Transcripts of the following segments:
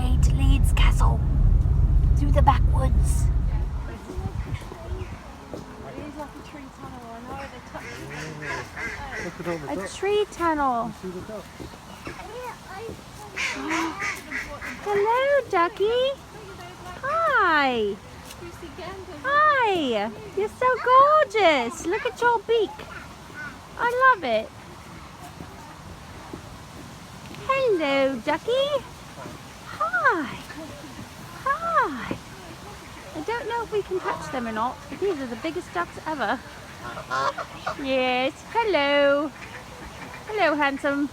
way to Leeds Castle through the backwoods. A tree tunnel. Hello, ducky. Hi. Hi. You're so gorgeous. Look at your beak. I love it. Hello, ducky. Hi. Hi. I don't know if we can touch them or not, but these are the biggest ducks ever. Yes. Hello. Hello, handsome.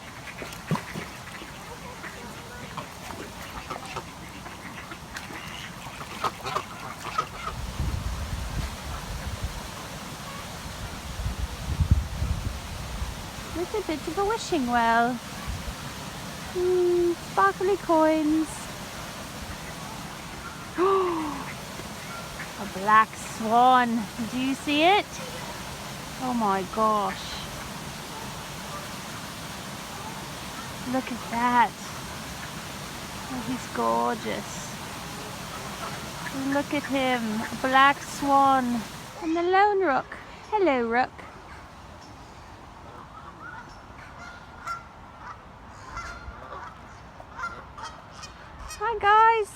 With a bit of a wishing well. Sparkly coins. A black swan. Do you see it? Oh my gosh. Look at that. Oh, he's gorgeous. Look at him. A black swan. And the lone rook. Hello, rook. Hi guys.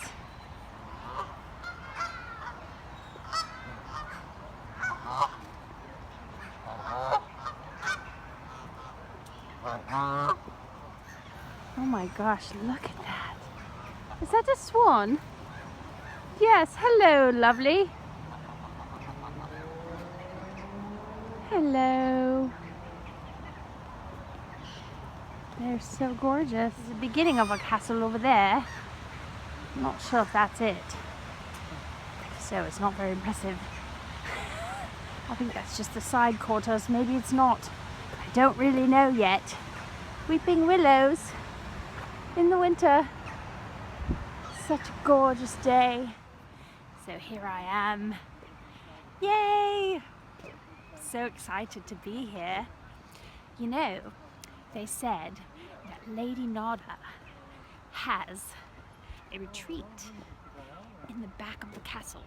Oh my gosh, look at that. Is that a swan? Yes, hello lovely. Hello. They're so gorgeous. There's the beginning of a castle over there. I'm not sure if that's it. So it's not very impressive. I think that's just the side quarters. Maybe it's not. I don't really know yet. Weeping willows in the winter. Such a gorgeous day. So here I am. Yay! So excited to be here. You know, they said that Lady Nada has a retreat in the back of the castle,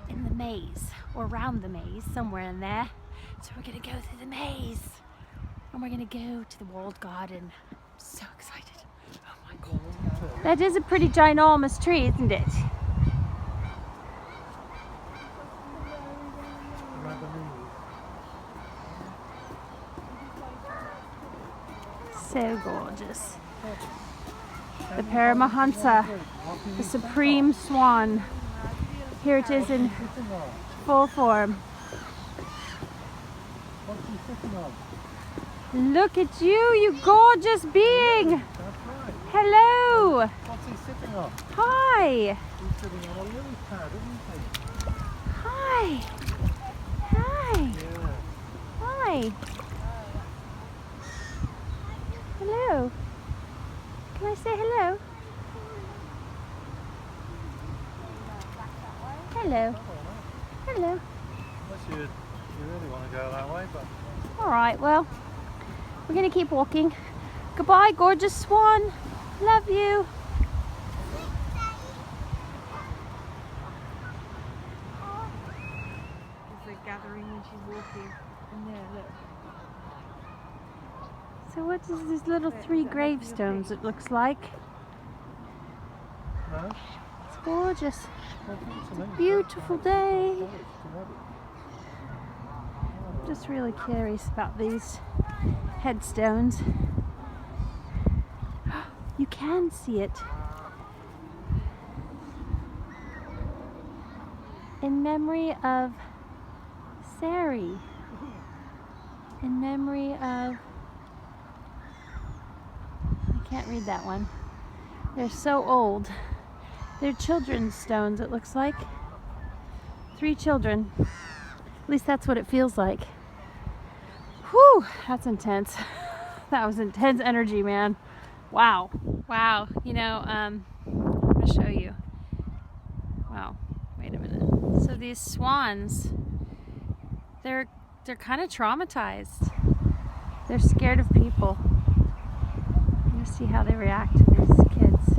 in the maze, or around the maze, somewhere in there. So we're gonna go through the maze, and we're gonna go to the walled garden. I'm so excited. Oh my god. That is a pretty ginormous tree, isn't it? So gorgeous. The Paramahansa, the supreme swan. Here it is in full form. Look at you, you gorgeous being! Hello! What's he sitting on? Hi! He's sitting on a lily pad, isn't he? Hi! Hi! Yeah. Hi! Hello! Can I say hello? Hello. Hello. Unless you really want to go that way, but... Alright, well, we're going to keep walking. Goodbye, gorgeous swan. Love you. It's like gathering when she's walking. And there, look. So what is these little 3 gravestones it looks like? No? It's gorgeous. It's a beautiful day. I'm just really curious about these headstones. You can see it. In memory of Sari. In memory of... I can't read that one. They're so old. They're children's stones, it looks like. 3 children. At least that's what it feels like. Whew, that's intense. That was intense energy, man. Wow. Wow. You know, I'm gonna show you. Wow. Wait a minute. So these swans, they're kind of traumatized. They're scared of people. Let's see how they react to these kids.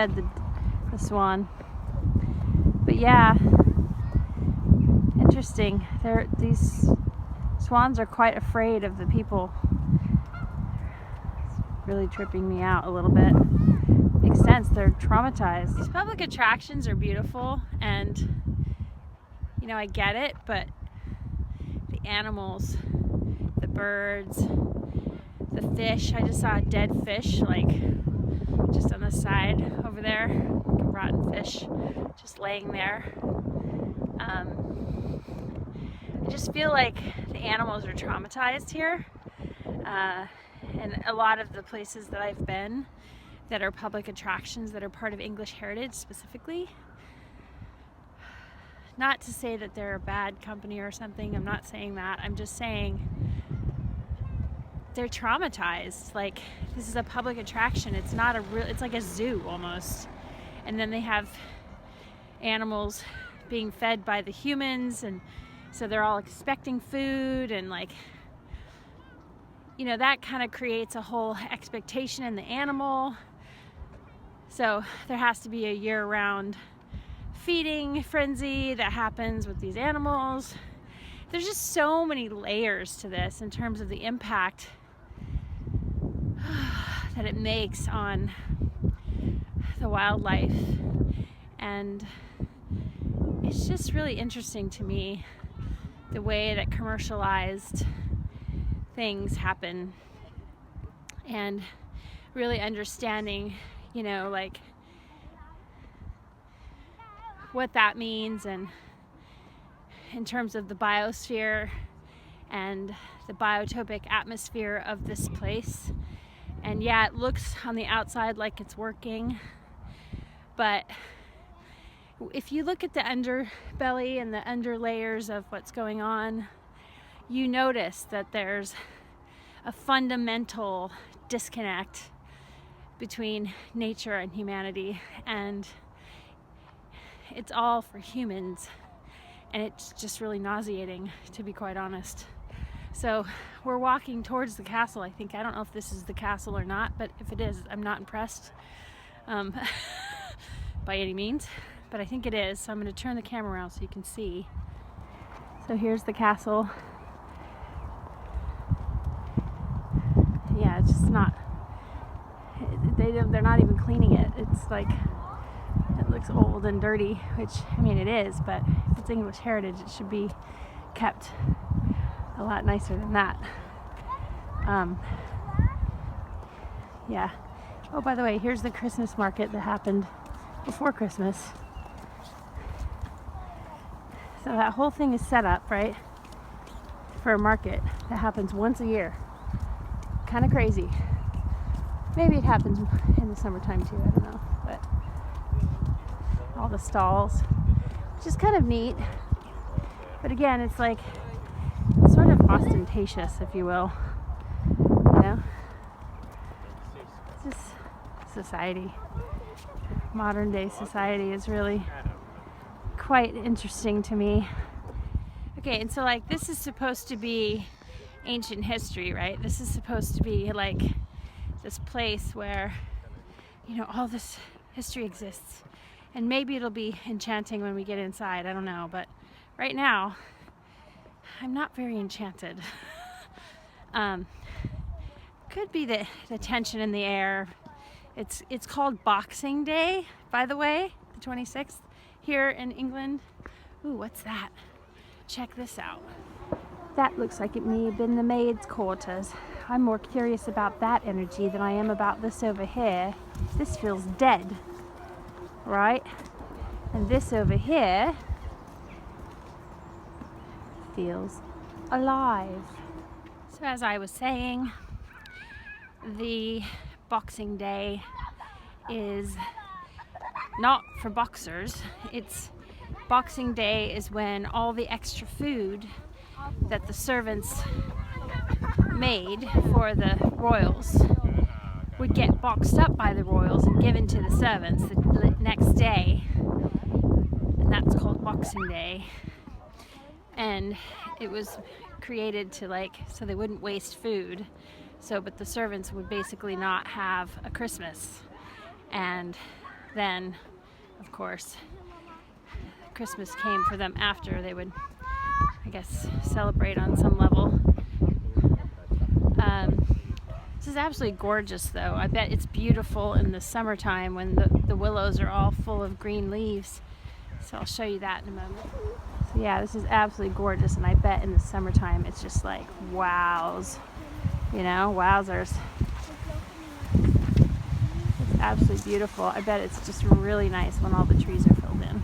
fed the swan. But yeah, interesting. These swans are quite afraid of the people. It's really tripping me out a little bit. Makes sense, they're traumatized. These public attractions are beautiful, and you know, I get it, but the animals, the birds, the fish. I just saw a dead fish, like just on the side over there, like a rotten fish, just laying there. I just feel like the animals are traumatized here, and a lot of the places that I've been that are public attractions that are part of English heritage specifically. Not to say that they're a bad company or something, I'm not saying that. I'm just saying they're traumatized. Like, this is a public attraction. It's not a real, it's like a zoo almost. And then they have animals being fed by the humans, and so they're all expecting food, and like, you know, that kind of creates a whole expectation in the animal. So there has to be a year-round feeding frenzy that happens with these animals. There's just so many layers to this in terms of the impact that it makes on the wildlife, and it's just really interesting to me the way that commercialized things happen, and really understanding, you know, like what that means, and in terms of the biosphere and the biotopic atmosphere of this place. And yeah, it looks on the outside like it's working, but if you look at the underbelly and the under layers of what's going on, you notice that there's a fundamental disconnect between nature and humanity, and it's all for humans, and it's just really nauseating, to be quite honest. So we're walking towards the castle, I think. I don't know if this is the castle or not, but if it is, I'm not impressed by any means, but I think it is. So I'm going to turn the camera around so you can see. So here's the castle. Yeah, it's just not, they're not even cleaning it. It's like, it looks old and dirty, which, I mean, it is, but if it's English heritage, it should be kept a lot nicer than that. Yeah. Oh, by the way, here's the Christmas market that happened before Christmas. So that whole thing is set up, right, for a market that happens once a year. Kind of crazy. Maybe it happens in the summertime too, I don't know. But all the stalls, which is kind of neat. But again, it's like sort of ostentatious, if you will. You know? It's just society. Modern day society is really quite interesting to me. Okay, and so like this is supposed to be ancient history, right? This is supposed to be like this place where, you know, all this history exists. And maybe it'll be enchanting when we get inside, I don't know, but right now I'm not very enchanted. Could be the tension in the air. It's called Boxing Day, by the way, the 26th here in England. Ooh, what's that? Check this out. That looks like it may have been the maid's quarters. I'm more curious about that energy than I am about this over here. This feels dead, right? And this over here feels alive. So as I was saying, the Boxing Day is not for boxers. It's Boxing Day is when all the extra food that the servants made for the royals would get boxed up by the royals and given to the servants the next day, and that's called Boxing Day. And it was created to, like, so they wouldn't waste food, so but the servants would basically not have a Christmas. And back then, of course, Christmas came for them after they would, I guess, celebrate on some level. This is absolutely gorgeous, though. I bet it's beautiful in the summertime when the willows are all full of green leaves. So I'll show you that in a moment. So yeah, this is absolutely gorgeous, and I bet in the summertime it's just like wows, you know, wowzers. It's absolutely beautiful. I bet it's just really nice when all the trees are filled in.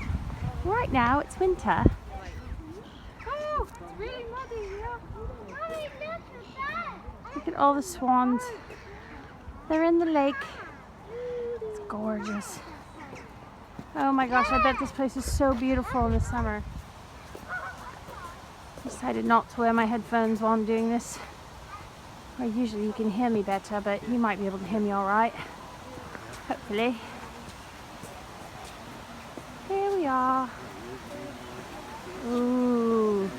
Right now it's winter. Oh, it's really muddy here. Mommy, look at that. Look at all the swans. They're in the lake. It's gorgeous. Oh my gosh, I bet this place is so beautiful in the summer. Decided not to wear my headphones while I'm doing this. Well, usually you can hear me better, but you might be able to hear me all right. Hopefully. Here we are. Ooh.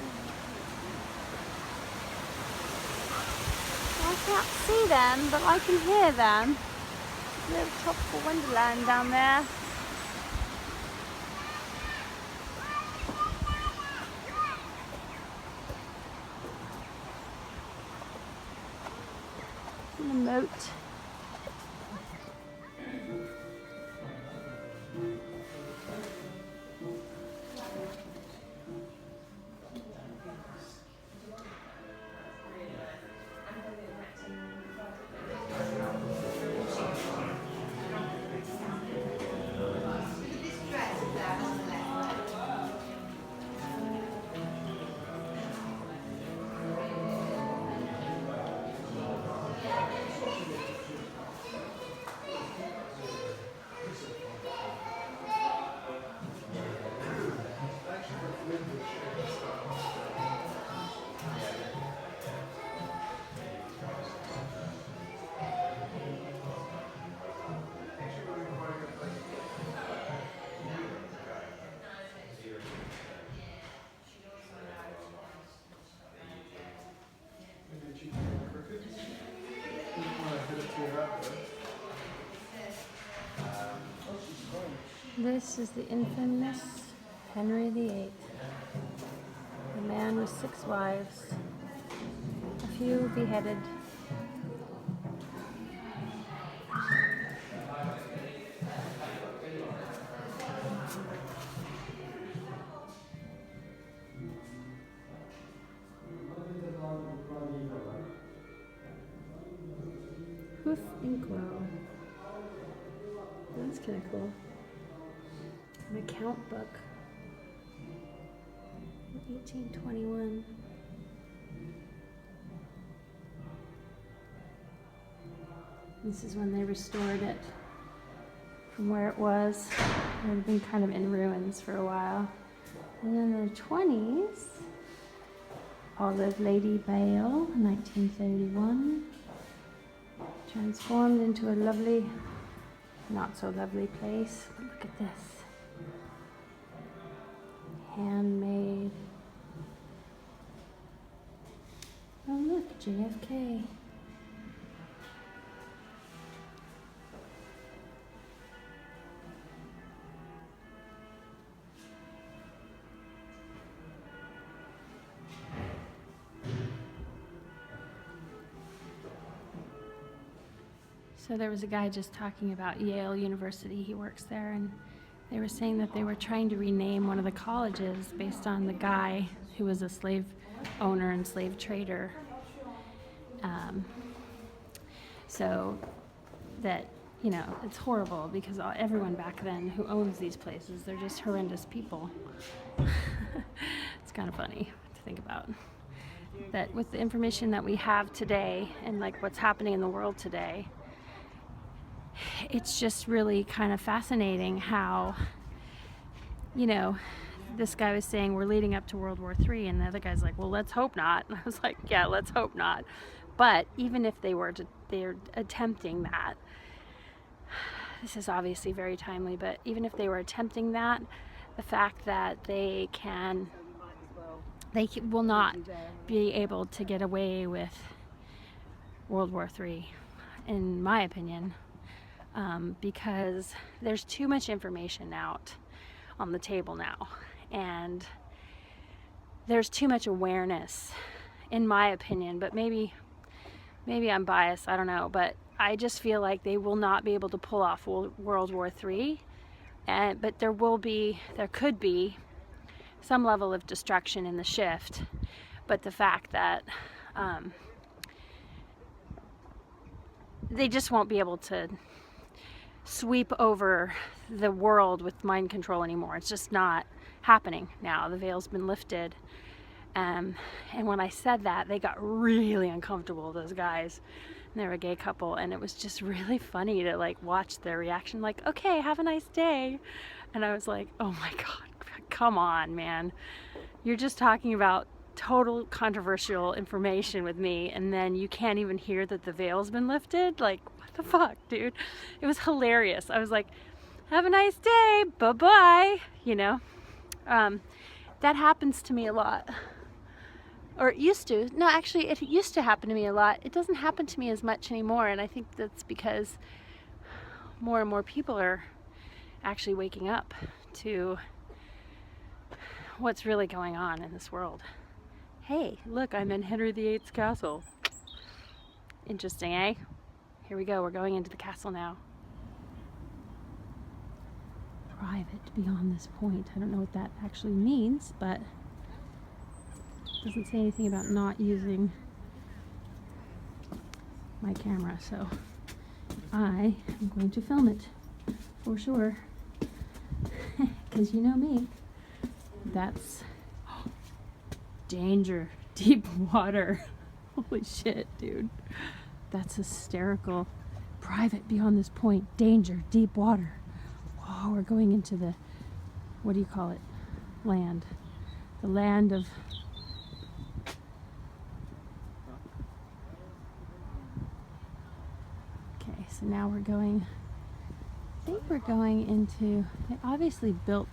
I can't see them, but I can hear them. Little tropical wonderland down there. In the moat. This is the infamous Henry VIII, the man with 6 wives, a few beheaded. Hoof Inkwell. That's kind of cool. An account book. 1821. This is when they restored it from where it was. It had been kind of in ruins for a while. And then in the 20s, Olive Lady Bale, 1931. Transformed into a lovely, not so lovely place. But look at this. Handmade. Oh look, JFK. So there was a guy just talking about Yale University. He works there, and they were saying that they were trying to rename one of the colleges based on the guy who was a slave owner and slave trader. So that, you know, it's horrible because everyone back then who owns these places, they're just horrendous people. It's kind of funny to think about. That with the information that we have today and like what's happening in the world today, it's just really kind of fascinating how, you know, this guy was saying we're leading up to World War III, and the other guy's like, well, let's hope not. And I was like, yeah, let's hope not. But even if they're attempting that, this is obviously very timely, but even if they were attempting that, the fact that they will not be able to get away with World War III, in my opinion. because there's too much information out on the table now, and there's too much awareness, in my opinion. But maybe I'm biased, I don't know, but I just feel like they will not be able to pull off World War III, but there could be some level of destruction in the shift. But the fact that they just won't be able to sweep over the world with mind control anymore. It's just not happening now. The veil's been lifted. And when I said that, they got really uncomfortable, those guys. And they were a gay couple, and it was just really funny to like watch their reaction, like, okay, have a nice day. And I was like, oh my God, come on, man. You're just talking about total controversial information with me, and then you can't even hear that the veil's been lifted? Like, what the fuck, dude? It was hilarious. I was like, have a nice day, bye-bye, you know? That happens to me a lot. Or it used to. No, actually, it used to happen to me a lot. It doesn't happen to me as much anymore, and I think that's because more and more people are actually waking up to what's really going on in this world. Hey, look, I'm in Henry VIII's castle. Interesting, eh? Here we go, we're going into the castle now. Private beyond this point. I don't know what that actually means, but it doesn't say anything about not using my camera, so I am going to film it for sure. Because you know me, that's danger, deep water. Holy shit, dude. That's hysterical. Private beyond this point, danger, deep water. Whoa, we're going into the, what do you call it? Land. The land of... Okay, so now we're going, I think we're going into, they obviously built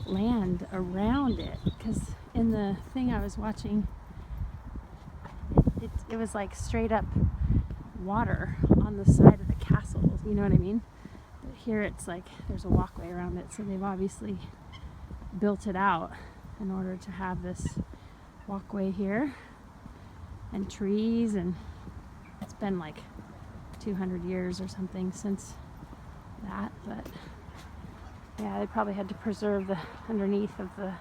land around it, because in the thing I was watching, it was like straight up water on the side of the castle, you know what I mean? But here it's like there's a walkway around it, so they've obviously built it out in order to have this walkway here, and trees, and it's been like 200 years or something since that, but yeah, they probably had to preserve the underneath of the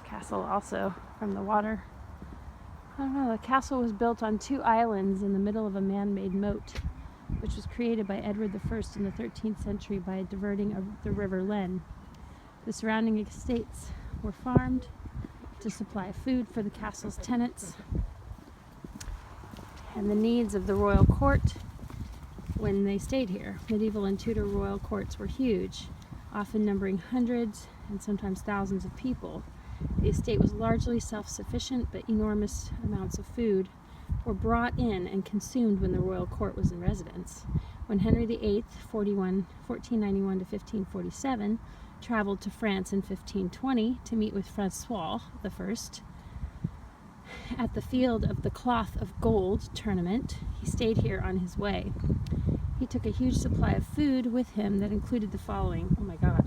castle also from the water. I don't know, the castle was built on 2 islands in the middle of a man-made moat, which was created by Edward I in the 13th century by diverting the River Len. The surrounding estates were farmed to supply food for the castle's tenants and the needs of the royal court when they stayed here. Medieval and Tudor royal courts were huge, often numbering hundreds and sometimes thousands of people. The estate was largely self-sufficient, but enormous amounts of food were brought in and consumed when the royal court was in residence. When Henry VIII, 1491 to 1547, traveled to France in 1520 to meet with Francois I at the Field of the Cloth of Gold tournament, he stayed here on his way. He took a huge supply of food with him that included the following, oh my god,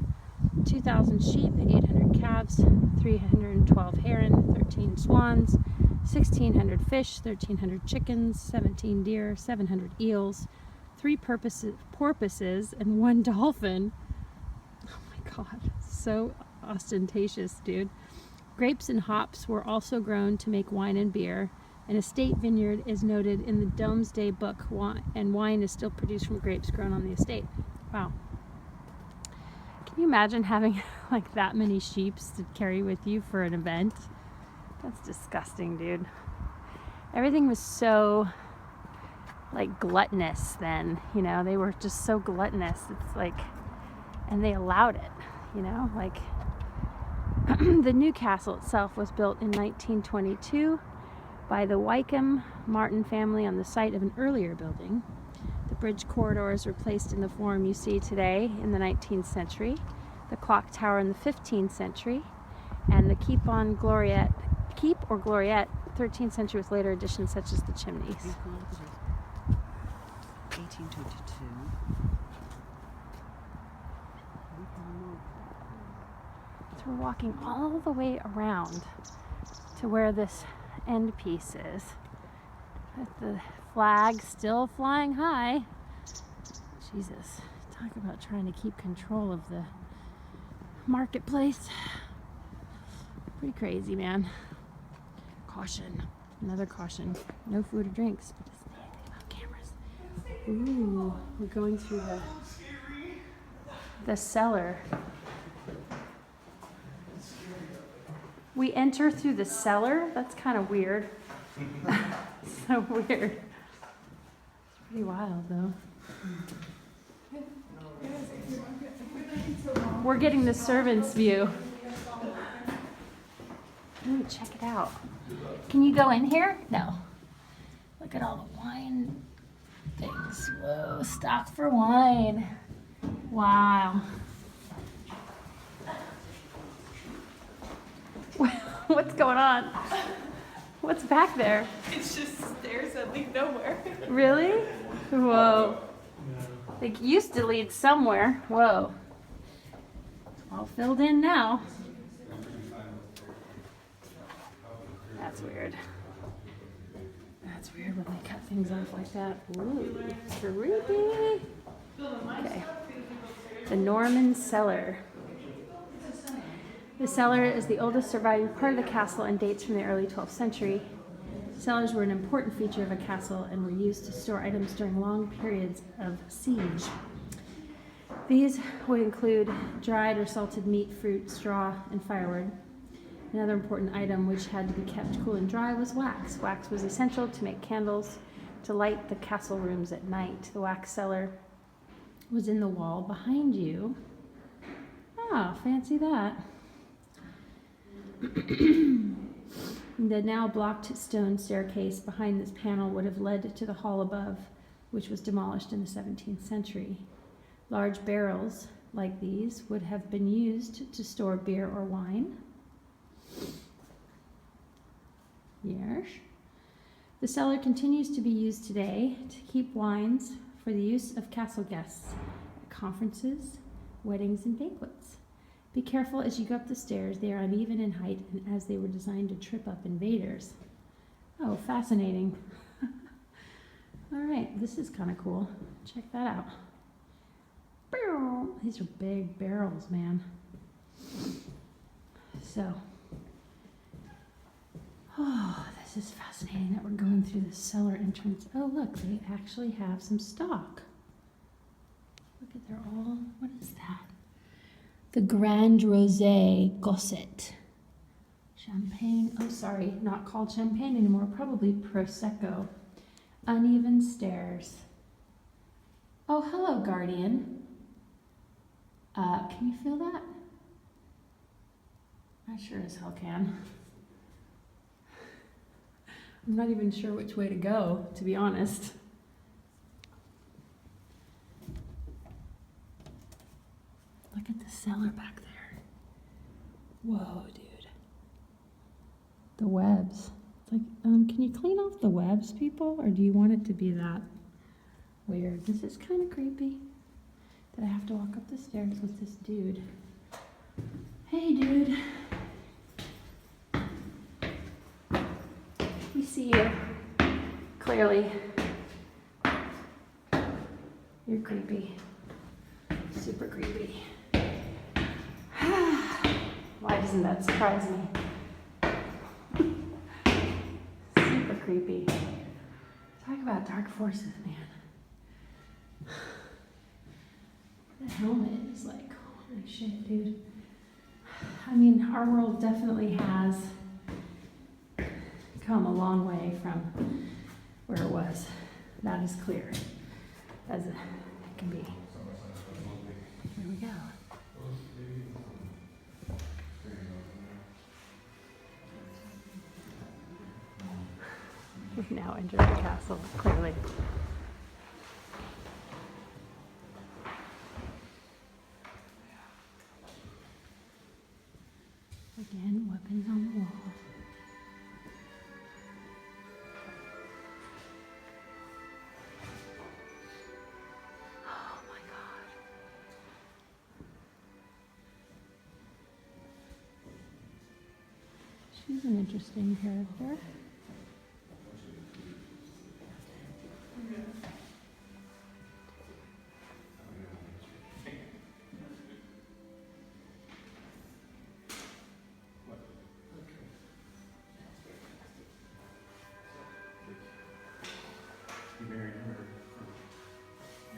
2,000 sheep, 800 calves, 312 heron, 13 swans, 1,600 fish, 1,300 chickens, 17 deer, 700 eels, 3 porpoises, and 1 dolphin. Oh my god, so ostentatious, dude. Grapes and hops were also grown to make wine and beer. An estate vineyard is noted in the Domesday Book, and wine is still produced from grapes grown on the estate. Wow. Can you imagine having like that many sheep to carry with you for an event? That's disgusting, dude. Everything was so like gluttonous then, you know, they were just so gluttonous. It's like, and they allowed it, you know, like the new castle itself was built in 1922 by the Wycombe Martin family on the site of an earlier building. The bridge corridors were placed in the form you see today in the 19th century, the clock tower in the 15th century, and the keep or gloriette, 13th century with later additions such as the chimneys. 1822. So we're walking all the way around to where this end piece is. With the flag still flying high. Jesus, talk about trying to keep control of the marketplace. Pretty crazy, man. Caution. Another caution. No food or drinks. But doesn't say anything about cameras. Ooh, we're going through the cellar. We enter through the cellar? That's kind of weird. So weird. It's pretty wild, though. We're getting the servant's view. Ooh, check it out. Can you go in here? No. Look at all the wine things. Whoa, stock for wine. Wow. What's going on? What's back there? It's just stairs that lead nowhere. Really? Whoa. They used to lead somewhere. Whoa. All filled in now. That's weird. That's weird when they cut things off like that. Ooh, creepy. Okay. The Norman Cellar. The cellar is the oldest surviving part of the castle and dates from the early 12th century. Cellars were an important feature of a castle and were used to store items during long periods of siege. These would include dried or salted meat, fruit, straw, and firewood. Another important item which had to be kept cool and dry was wax. Wax was essential to make candles to light the castle rooms at night. The wax cellar was in the wall behind you. Ah, fancy that. The now blocked stone staircase behind this panel would have led to the hall above, which was demolished in the 17th century. Large barrels like these would have been used to store beer or wine. Yes. The cellar continues to be used today to keep wines for the use of castle guests at conferences, weddings, and banquets. Be careful as you go up the stairs. They are uneven in height and as they were designed to trip up invaders. Oh, fascinating. All right, this is kind of cool. Check that out. These are big barrels, man. So, oh, this is fascinating that we're going through the cellar entrance. Oh, look, they actually have some stock. Look at, they're all, what is that? The Grand Rosé Gosset. Champagne, oh sorry, not called champagne anymore, probably Prosecco. Uneven stairs. Oh, hello, Guardian. Can you feel that? I sure as hell can. I'm not even sure which way to go, to be honest. Look at the cellar back there. Whoa, dude. The webs. It's like, can you clean off the webs, people? Or do you want it to be that weird? This is kind of creepy. That I have to walk up the stairs with this dude. Hey, dude. We see you. Clearly. You're creepy. Super creepy. Why doesn't that surprise me? Super creepy. Talk about dark forces, man. The helmet is like, holy shit, dude. I mean, our world definitely has come a long way from where it was. That is clear, as it can be. Here we go. We've now entered the castle, clearly. Again, weapons on the wall. Oh my God. She's an interesting character.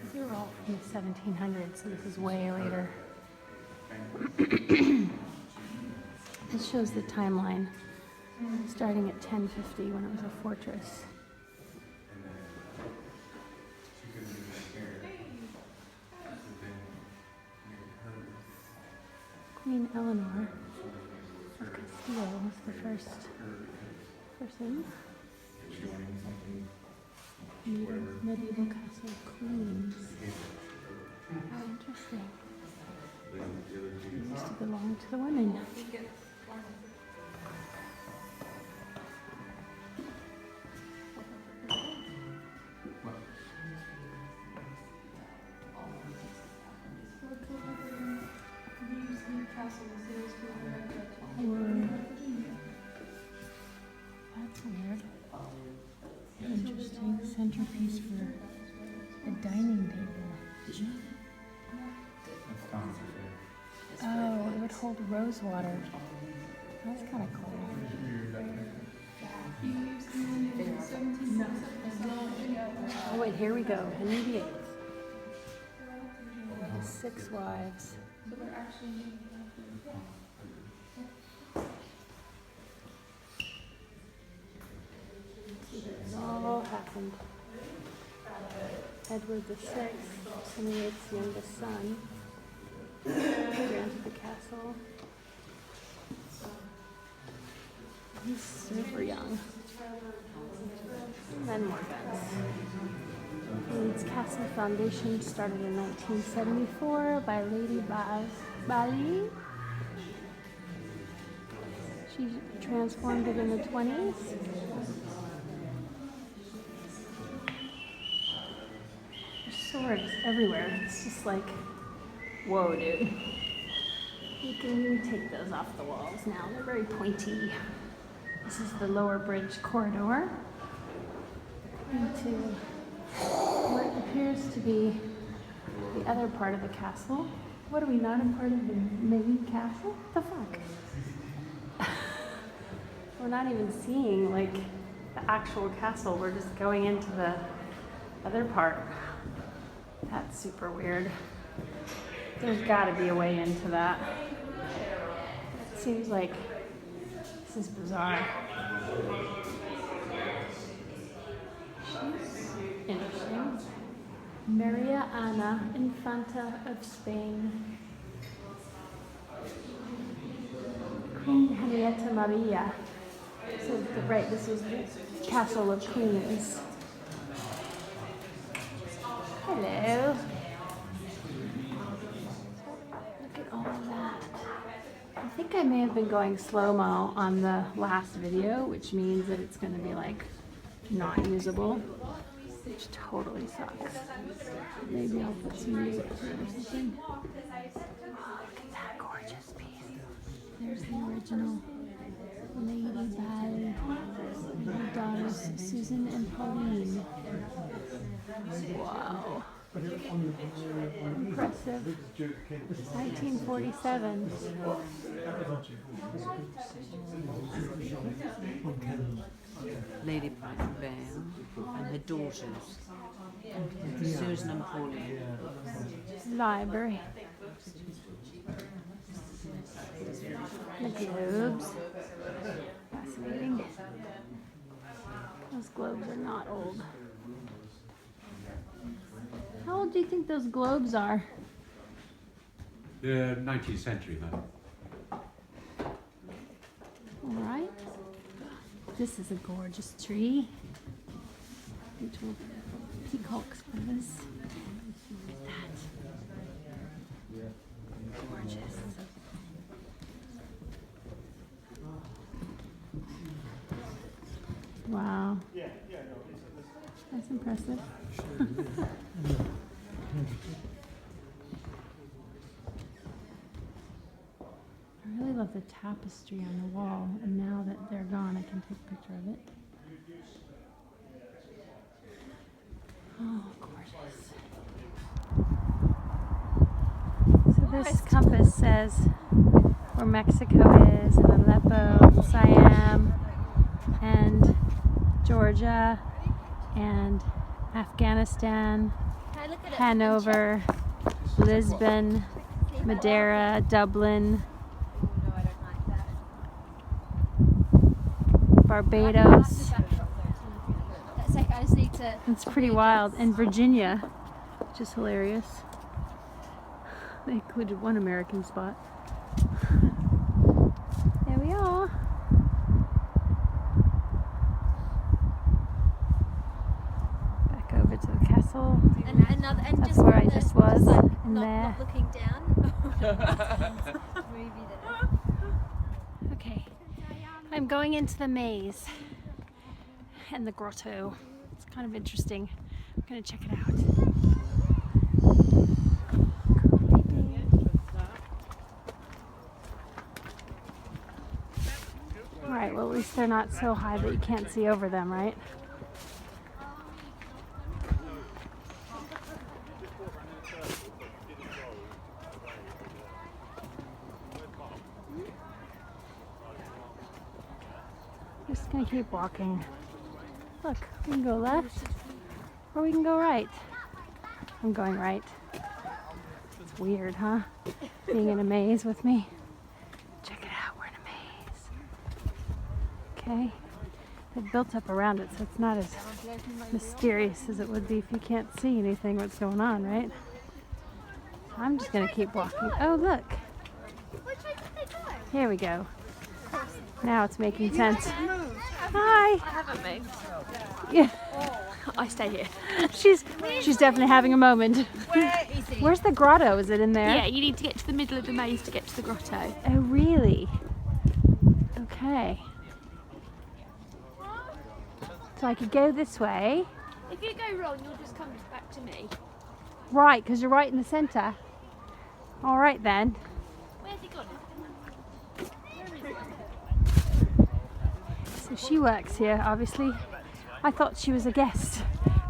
These are all from the 1700s, so this is way later. This shows the timeline, starting at 1050 when it was a fortress. Queen Eleanor of Castile was the first person. Medieval castle queens. How interesting. It used to belong to the women. That's weird. Interesting centerpiece for a dining table. Oh, it would hold rose water. That's kind of cool. Oh wait, here we go. Henry VIII. His 6 wives. It all happened. Edward VI, Henry VIII's youngest son, granted the castle. He's super young. And then more guns. Leeds Castle Foundation started in 1974 by Lady Bali. She transformed it in the 20s. There's swords everywhere. It's just like, whoa, dude. You can take those off the walls now. They're very pointy. This is the lower bridge corridor into what appears to be the other part of the castle. What are we, not a part of the main castle? What the fuck? We're not even seeing like the actual castle. We're just going into the other part. That's super weird. There's gotta be a way into that. It seems like this is bizarre. She's interesting. Maria Ana, Infanta of Spain. Queen Henrietta Maria. So, right, this was the Castle of Queens. Hello. Look at all of that. I think I may have been going slow-mo on the last video, which means that it's going to be like not usable, which totally sucks. Maybe I'll put some music or something. Oh, look at that gorgeous piece. There's the original Lady Bali, her daughters Susan and Pauline. Wow. Impressive. 1947. Lady Bali and her daughters, Susan and Pauline. Library. The globes. Fascinating. Those globes are not old. How old do you think those globes are? The 19th century, man. All right. This is a gorgeous tree. Beautiful peacock's feathers. Look at that. Gorgeous. Wow. That's impressive. Very really love the tapestry on the wall, and now that they're gone, I can take a picture of it. Oh, gorgeous. So this compass says where Mexico is, and Aleppo, and Siam, and Georgia, and Afghanistan, Hanover, Lisbon, Madeira, Dublin, Barbados. It's pretty wild. And Virginia, which is hilarious. They included one American spot. There we are. Back over to the castle. And That's where I just was. like In there. not looking down. Okay. I'm going into the maze and the grotto. It's kind of interesting. I'm going to check it out. Alright, well at least they're not so high that you can't see over them, right? Just gonna keep walking. Look, we can go left or we can go right. I'm going right. It's weird, huh? Being in a maze with me. Check it out, we're in a maze. Okay. They've built up around it, so it's not as mysterious as it would be if you can't see anything what's going on, right? I'm just gonna keep walking. Oh, look. Here we go. Now it's making sense. Hi. I haven't moved. Yeah. I stay here. She's definitely having a moment. Where is it? Where's the grotto? Is it in there? Yeah, you need to get to the middle of the maze to get to the grotto. Oh, really? Okay. So I could go this way. If you go wrong, you'll just come back to me. Right, because you're right in the center. All right then. Where's he gone? So she works here, obviously. I thought she was a guest.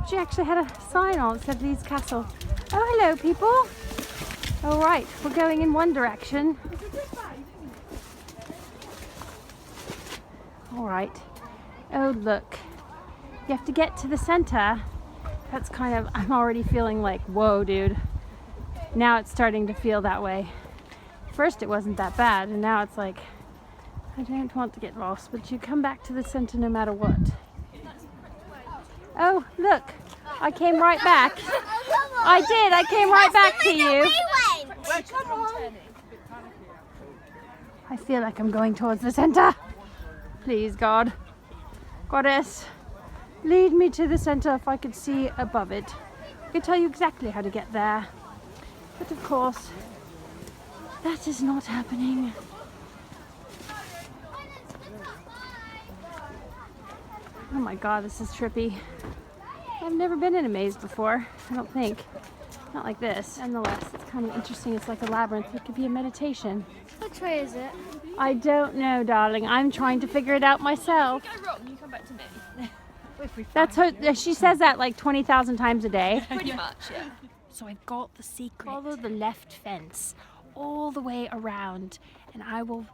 She actually had a sign on that said Leeds Castle. Oh, hello, people. All right, we're going in one direction. All right. Oh, look. You have to get to the center. That's kind of, I'm already feeling like, whoa, dude. Now it's starting to feel that way. First it wasn't that bad, and now it's like, I don't want to get lost, but you come back to the center no matter what. Oh, look, I came right back. I did, I came right back to you. Come on. I feel like I'm going towards the center. Please, God. Goddess, lead me to the center if I could see above it. I could tell you exactly how to get there. But of course, that is not happening. Oh my God, this is trippy. I've never been in a maze before, I don't think. Not like this. Nonetheless, it's kind of interesting. It's like a labyrinth. It could be a meditation. Which way is it? I don't know, darling. I'm trying to figure it out myself. If you go wrong, you come back to me. That's her. She says that like 20,000 times a day. Pretty much, yeah. So I've got the secret. Follow the left fence all the way around, and I will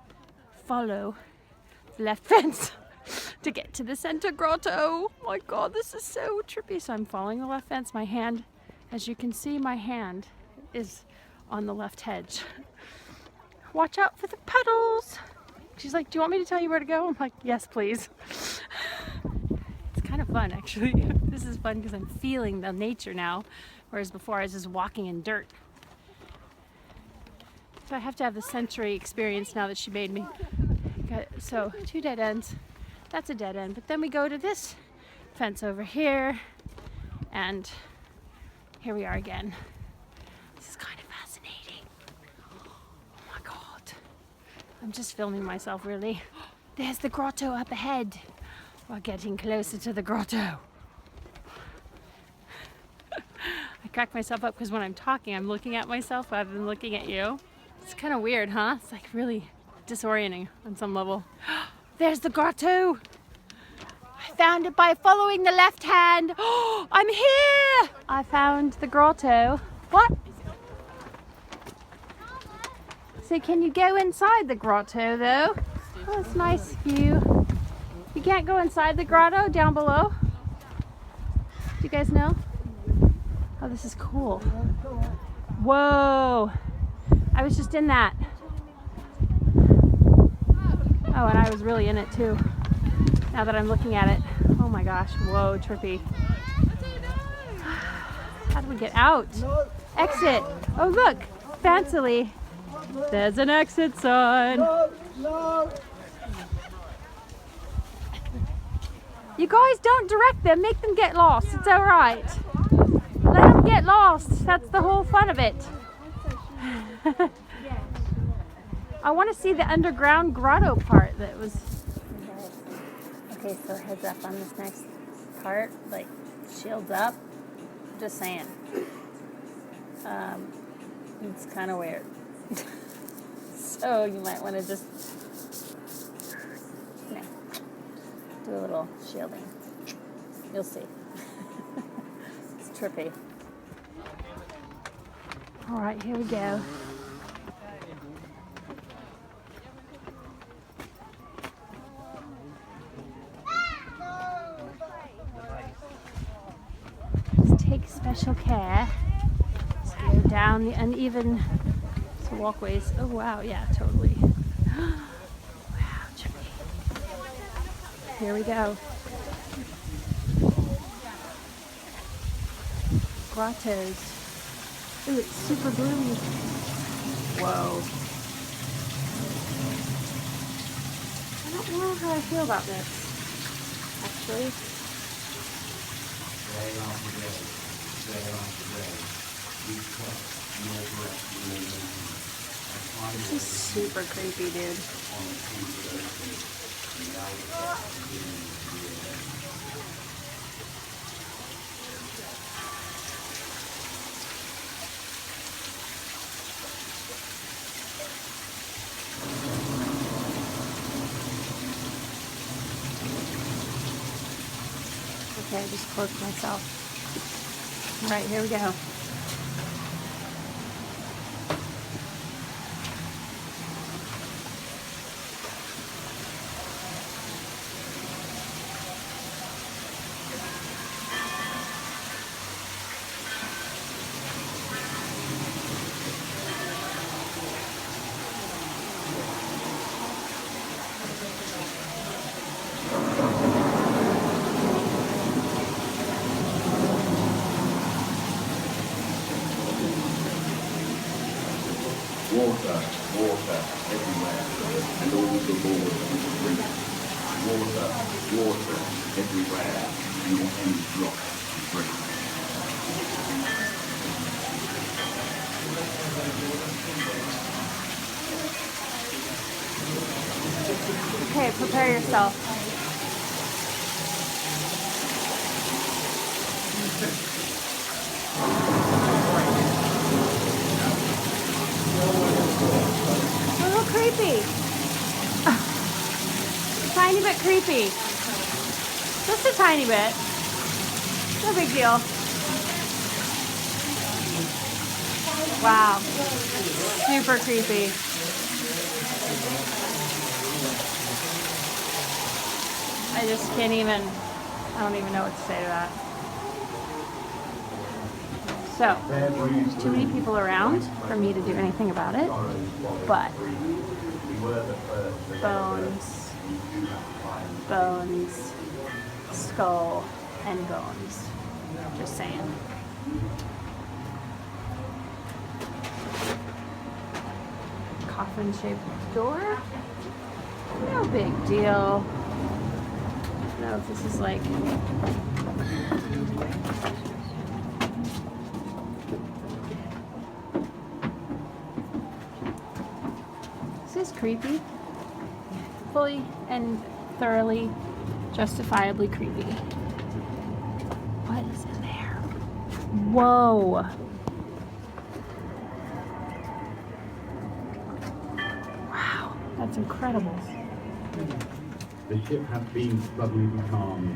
follow the left fence to get to the center grotto. Oh my God, this is so trippy. So I'm following the left fence. My hand, as you can see, my hand is on the left hedge. Watch out for the puddles. She's like, do you want me to tell you where to go? I'm like, yes, please. It's kind of fun, actually. This is fun because I'm feeling the nature now, whereas before I was just walking in dirt. So I have to have the sensory experience now that she made me. Okay, so 2 dead ends. That's a dead end. But then we go to this fence over here, and here we are again. This is kind of fascinating. Oh my God. I'm just filming myself, really. There's the grotto up ahead. We're getting closer to the grotto. I crack myself up because when I'm talking, I'm looking at myself rather than looking at you. It's kind of weird, huh? It's like really disorienting on some level. There's the grotto. I found it by following the left hand. Oh, I'm here. I found the grotto. What? So can you go inside the grotto though? Oh, it's a nice view. You can't go inside the grotto down below. Do you guys know? Oh, this is cool. Whoa. I was just in that. Oh, and I was really in it too. Now that I'm looking at it. Oh my gosh. Whoa, trippy. How do we get out? Exit. Oh, look. Fancily. There's an exit sign. You guys don't direct them. Make them get lost. It's all right. Let them get lost. That's the whole fun of it. I want to see the underground grotto part that was... Okay, so heads up on this next part. Like, shields up. Just saying. It's kind of weird. So you might want to just... do a little shielding. You'll see. It's trippy. All right, here we go. Just take special care to go down the uneven walkways. Oh wow, yeah, totally. Wow, trippy. Here we go. Grottos. Ooh, it's super gloomy. Whoa. I don't know how I feel about this, actually. This is super creepy, dude. Okay, I just cloaked myself. All right, here we go. Water, water everywhere, and all the Lord is free. Water, water everywhere, and any drop is free. Okay, prepare yourself. A little creepy. Tiny bit creepy. Just a tiny bit. No big deal. Wow. Super creepy. I just can't even, I don't even know what to say to that. So, there's too many people around for me to do anything about it, but bones, bones, skull, and bones. Just saying. Coffin-shaped door. No big deal. I don't know if this is like... This is creepy. Fully and thoroughly, justifiably creepy. What is in there? Whoa. Wow, It's incredible. The ship has been suddenly becalmed.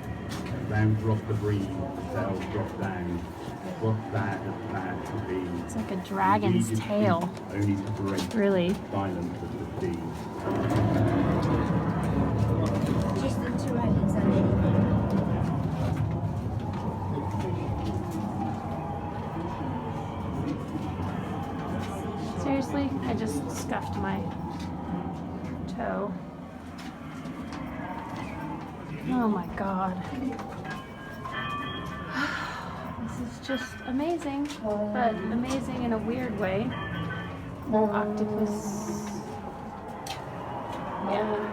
Round dropped the breeze, the sails dropped down. What's that as bad to be? It's like a dragon's Needed tail. speak, only to break Really. silence of the sea. Just the two islands actually. Seriously, I just scuffed my toe. Oh my god. This is just amazing, but amazing in a weird way. Octopus. Yeah.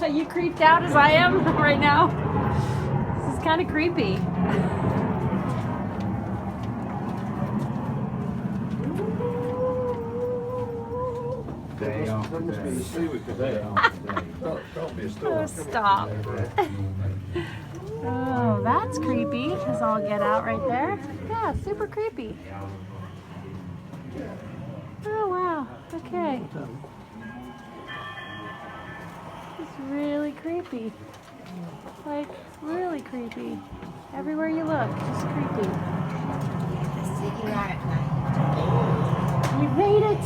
Are you creeped out as I am right now? This is kind of creepy. Day after That must be the day. sea we could Day hear. after day. Can't be a Oh, storm. stop. Oh, that's creepy as all get out right there. Yeah, super creepy. Oh, wow. Okay. It's really creepy. Like, really creepy. Everywhere you look, just creepy. We made it!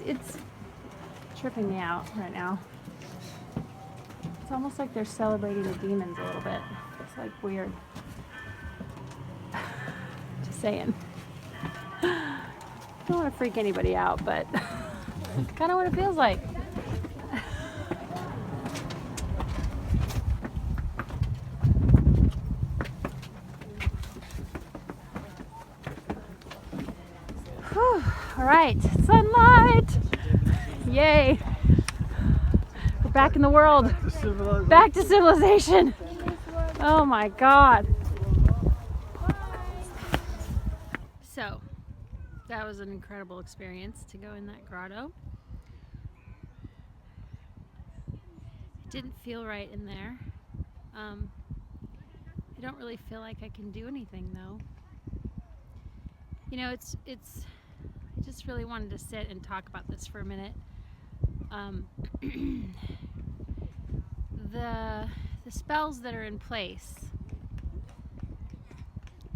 It's tripping me out right now. It's almost like they're celebrating the demons a little bit. It's like weird. Just saying. Don't want to freak anybody out, but it's kind of what it feels like. Whew. All right, sunlight! Yay! We're back in the world. Back to civilization. Oh my god. So, that was an incredible experience to go in that grotto. It didn't feel right in there. I don't really feel like I can do anything though. You know, it's I just really wanted to sit and talk about this for a minute. The spells that are in place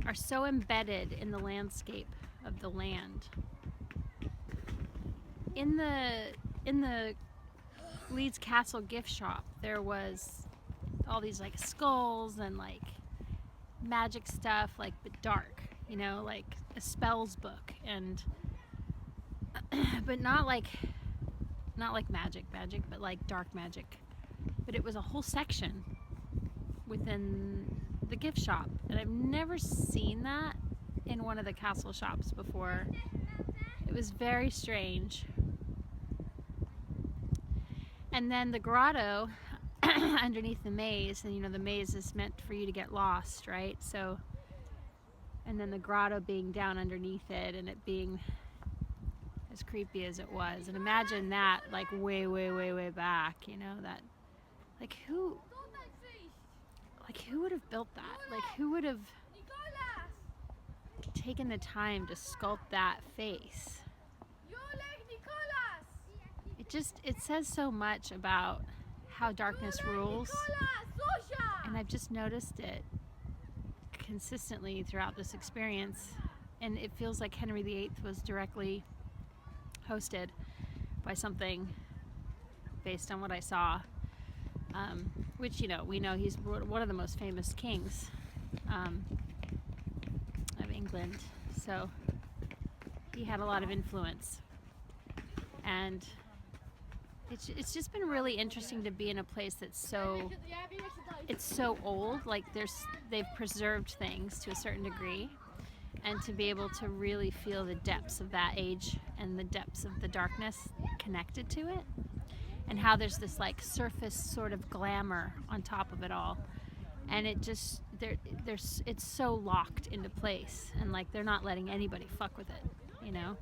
are so embedded in the landscape of the land. In the Leeds Castle gift shop, there was all these like skulls and like magic stuff, like but dark, you know, like a spells book, and but not like magic, but like dark magic. But it was a whole section within the gift shop, and I've never seen that in one of the castle shops before. It was very strange. And then the grotto underneath the maze, and you know the maze is meant for you to get lost, right? So, and then the grotto being down underneath it, and it being as creepy as it was. And imagine that like way back, you know, that like who would have built that? Like who would have taken the time to sculpt that face? It says so much about how darkness rules, and I've just noticed it consistently throughout this experience, and it feels like Henry VIII was directly hosted by something based on what I saw, which, you know, we know he's one of the most famous kings of England, so he had a lot of influence. And it's just been really interesting to be in a place that's so old. Like they've preserved things to a certain degree, and to be able to really feel the depths of that age and the depths of the darkness connected to it, and how there's this like surface sort of glamour on top of it all, and it just it's so locked into place, and like they're not letting anybody fuck with it, you know.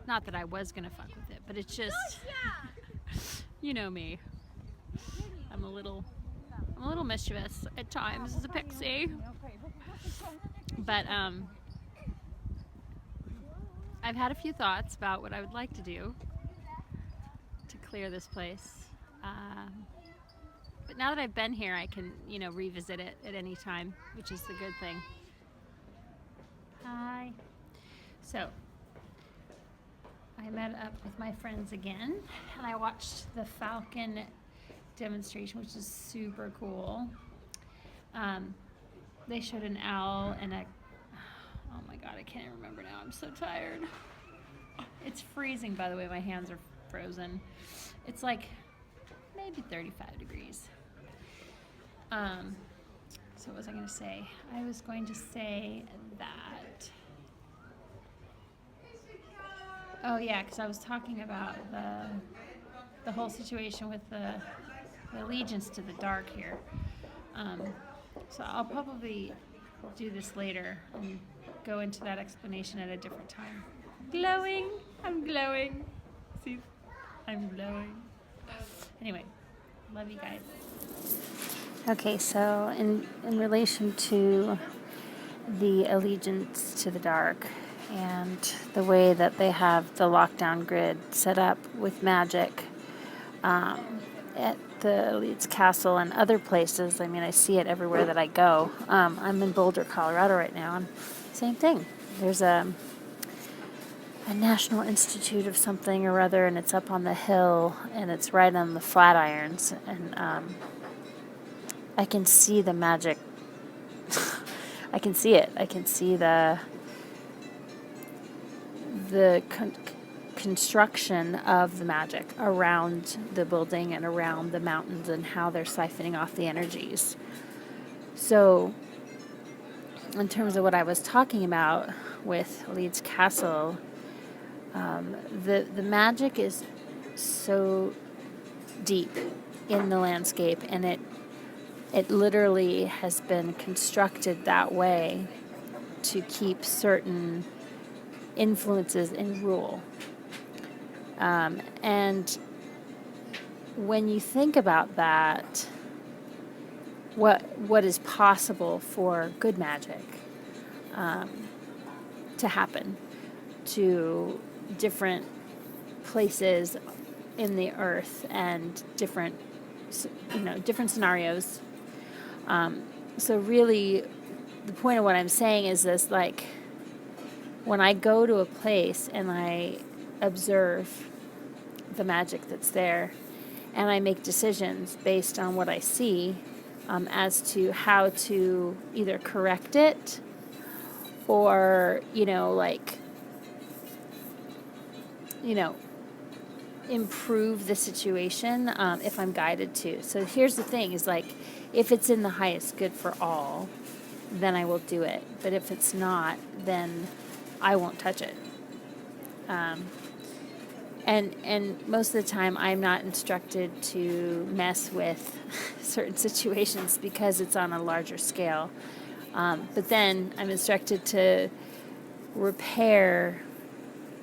Not that I was gonna fuck with it, but it's just, you know me. I'm a little mischievous at times as a pixie. But I've had a few thoughts about what I would like to do to clear this place. But now that I've been here, I can, revisit it at any time, which is the good thing. Hi. So, I met up with my friends again, and I watched the Falcon demonstration, which is super cool. They showed an owl and oh my god, I can't even remember now. I'm so tired. It's freezing, by the way. My hands are frozen. It's like maybe 35 degrees. So what was I going to say? I was going to say that. Oh yeah, because I was talking about the whole situation with the allegiance to the dark here. So I'll probably do this later and go into that explanation at a different time. Glowing! I'm glowing. See? I'm glowing. Anyway, love you guys. Okay, so in relation to the allegiance to the dark and the way that they have the lockdown grid set up with magic at the Leeds Castle and other places. I mean, I see it everywhere that I go. I'm in Boulder, Colorado right now, and same thing. There's a National Institute of something or other, and it's up on the hill, and it's right on the Flatirons, and I can see the magic. I can see it. I can see the construction of the magic around the building and around the mountains and how they're siphoning off the energies. So, in terms of what I was talking about with Leeds Castle, the magic is so deep in the landscape, and it literally has been constructed that way to keep certain influences in rule. And when you think about that, what is possible for good magic to happen to different places in the earth and different scenarios. So really, the point of what I'm saying is this, like, when I go to a place and I observe the magic that's there, and I make decisions based on what I see as to how to either correct it or, improve the situation if I'm guided to. So here's the thing, is like, if it's in the highest good for all, then I will do it. But if it's not, then I won't touch it. And most of the time, I'm not instructed to mess with certain situations because it's on a larger scale. But then I'm instructed to repair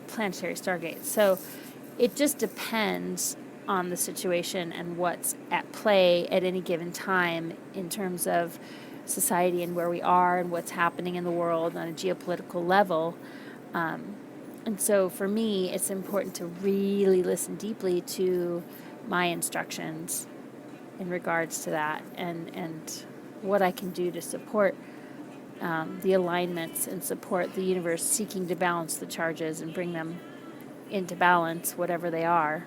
planetary stargates. So it just depends on the situation and what's at play at any given time in terms of society and where we are and what's happening in the world on a geopolitical level. And so for me, it's important to really listen deeply to my instructions in regards to that and what I can do to support the alignments and support the universe seeking to balance the charges and bring them into balance, whatever they are.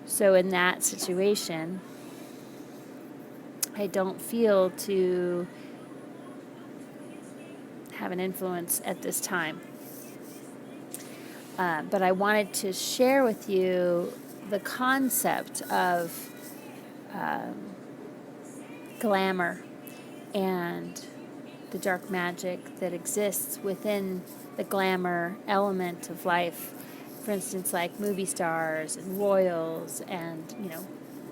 So in that situation, I don't feel to have an influence at this time. But I wanted to share with you the concept of glamour and the dark magic that exists within the glamour element of life. For instance, like movie stars and royals and,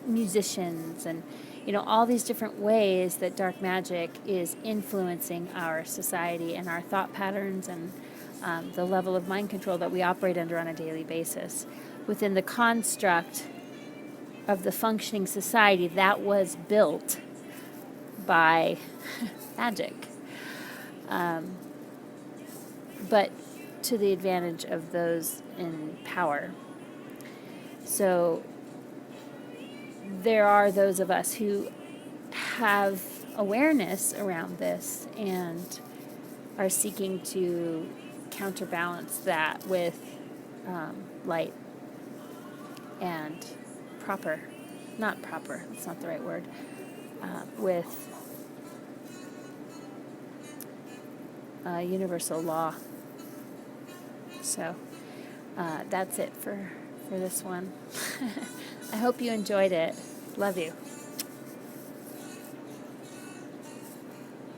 musicians and, all these different ways that dark magic is influencing our society and our thought patterns and the level of mind control that we operate under on a daily basis within the construct of the functioning society that was built by magic, but to the advantage of those in power. So there are those of us who have awareness around this and are seeking to counterbalance that with light and not proper, that's not the right word, with universal law. So that's it for this one. I hope you enjoyed it. Love you.